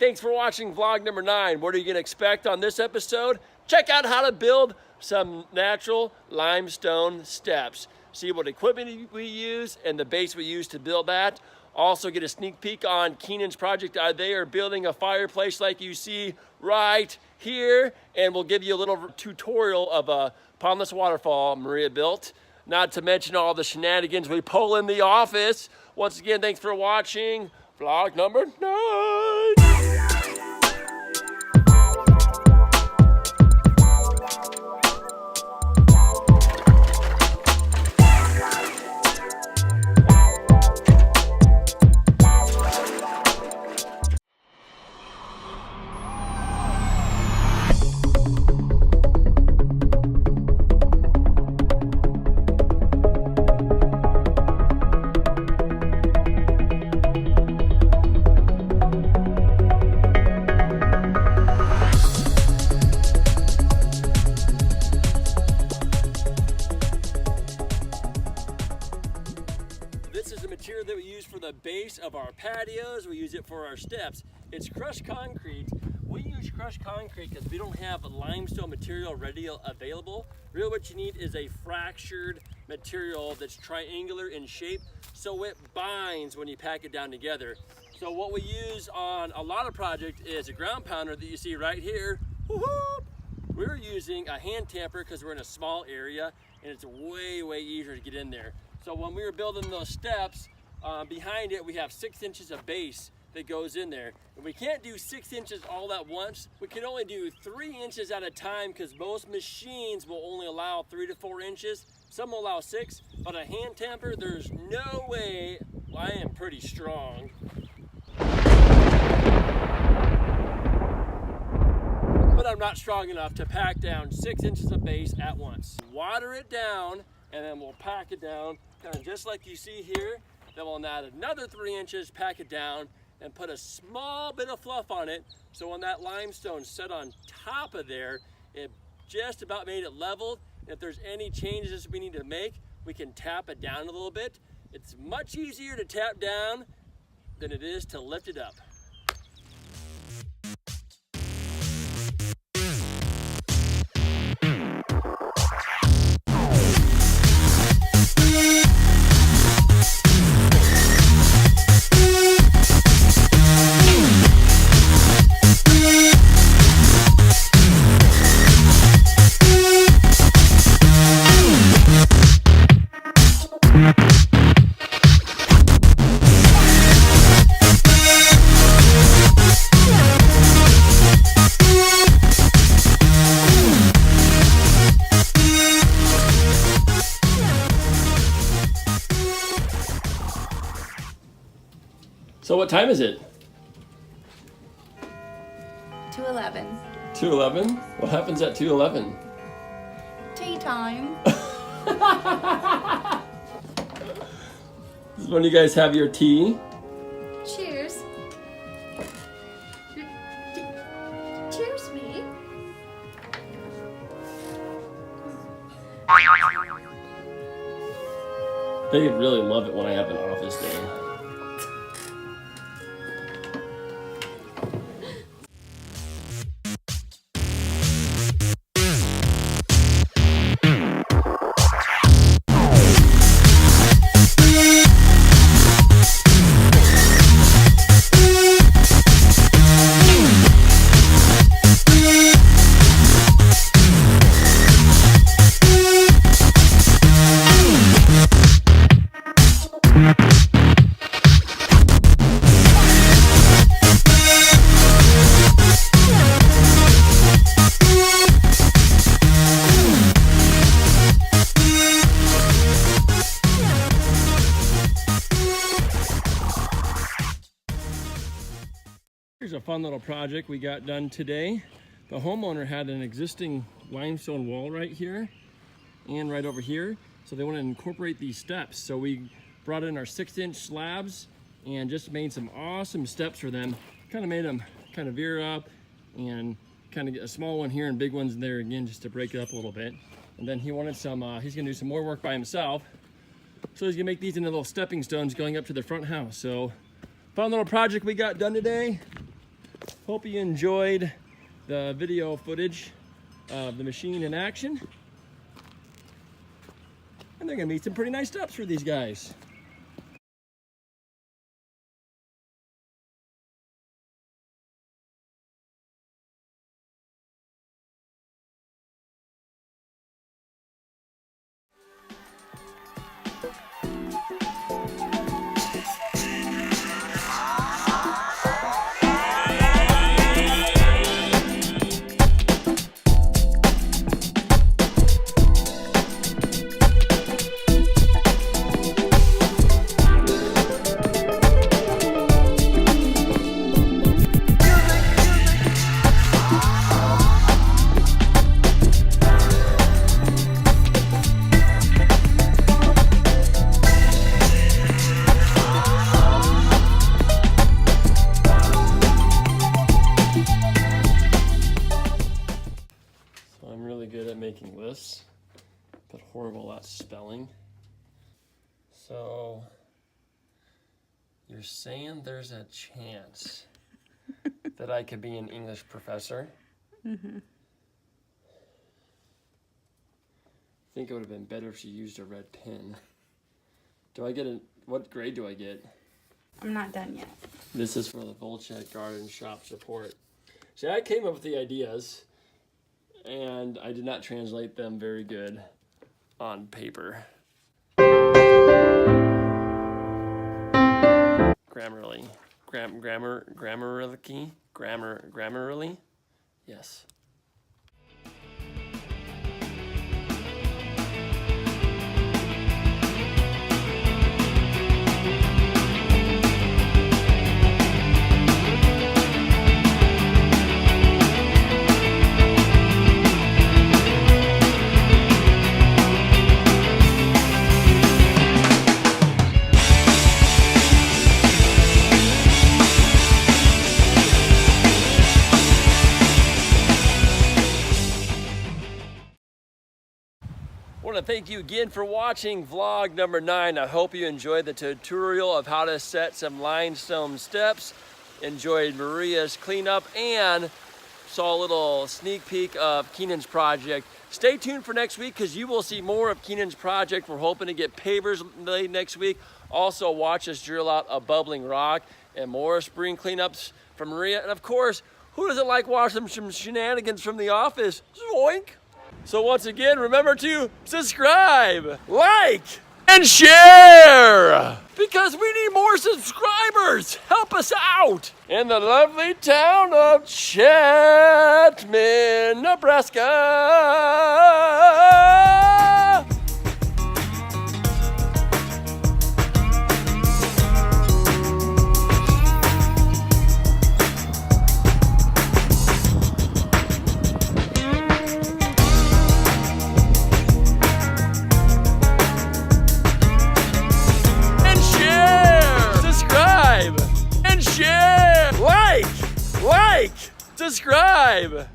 thanks for watching vlog number 9. What are you gonna expect on this episode? Check out how to build some natural limestone steps. See what equipment we use and the base we use to build that. Also get a sneak peek on Keenan's project. They are building a fireplace like you see right here. And we'll give you a little tutorial of a Pondless waterfall Maria built. Not to mention all the shenanigans we pull in the office. Once again, thanks for watching vlog number 9. This is the material that we use for the base of our patios. We use it for our steps. It's crushed concrete. We use crushed concrete because we don't have limestone material ready available. Really what you need is a fractured material that's triangular in shape so it binds when you pack it down together. So what we use on a lot of projects is a ground pounder that you see right here. Woo-hoo! We're using a hand tamper because we're in a small area and it's way easier to get in there. So when we were building those steps, behind it we have 6 inches of base that goes in there. And we can't do 6 inches all at once. We can only do 3 inches at a time because most machines will only allow 3 to 4 inches. Some will allow 6, but a hand tamper, there's no way. Well, I am pretty strong. But I'm not strong enough to pack down 6 inches of base at once. Water it down, and then we'll pack it down, kind of just like you see here. Then we'll add another 3 inches, pack it down, and put a small bit of fluff on it. So when that limestone set on top of there, it just about made it leveled. If there's any changes we need to make, we can tap it down a little bit. It's much easier to tap down than it is to lift it up. So what time is it? 2:11. 2:11? What happens at 2:11? Tea time. This is when you guys have your tea. Cheers. Cheers, me. They really love it when I have an office day. Here's a fun little project we got done today. The homeowner had an existing limestone wall right here and right over here. So they want to incorporate these steps. So we brought in our 6-inch slabs and just made some awesome steps for them. Kind of made them kind of veer up and kind of get a small one here and big ones there again just to break it up a little bit. And then he wanted some, he's gonna do some more work by himself. So he's gonna make these into little stepping stones going up to the front house. So fun little project we got done today. Hope you enjoyed the video footage of the machine in action. And they're gonna meet some pretty nice steps for these guys. Making lists, but horrible at spelling. So you're saying there's a chance that I could be an English professor? Mm-hmm. I think it would have been better if she used a red pen. Do I get what grade do I get? I'm not done yet. This is for the Volchek Garden Shop support. See, I came up with the ideas, and I did not translate them very good on paper. Grammarly? Yes. I want to thank you again for watching vlog number 9. I hope you enjoyed the tutorial of how to set some limestone steps, enjoyed Maria's cleanup, and saw a little sneak peek of Keenan's project. Stay tuned for next week because you will see more of Keenan's project. We're hoping to get pavers laid next week. Also watch us drill out a bubbling rock and more spring cleanups from Maria. And of course, who doesn't like watching some shenanigans from the office? Zoink! So once again, remember to subscribe, like, and share! Because we need more subscribers! Help us out! In the lovely town of Chatman, Nebraska! Share, like, subscribe.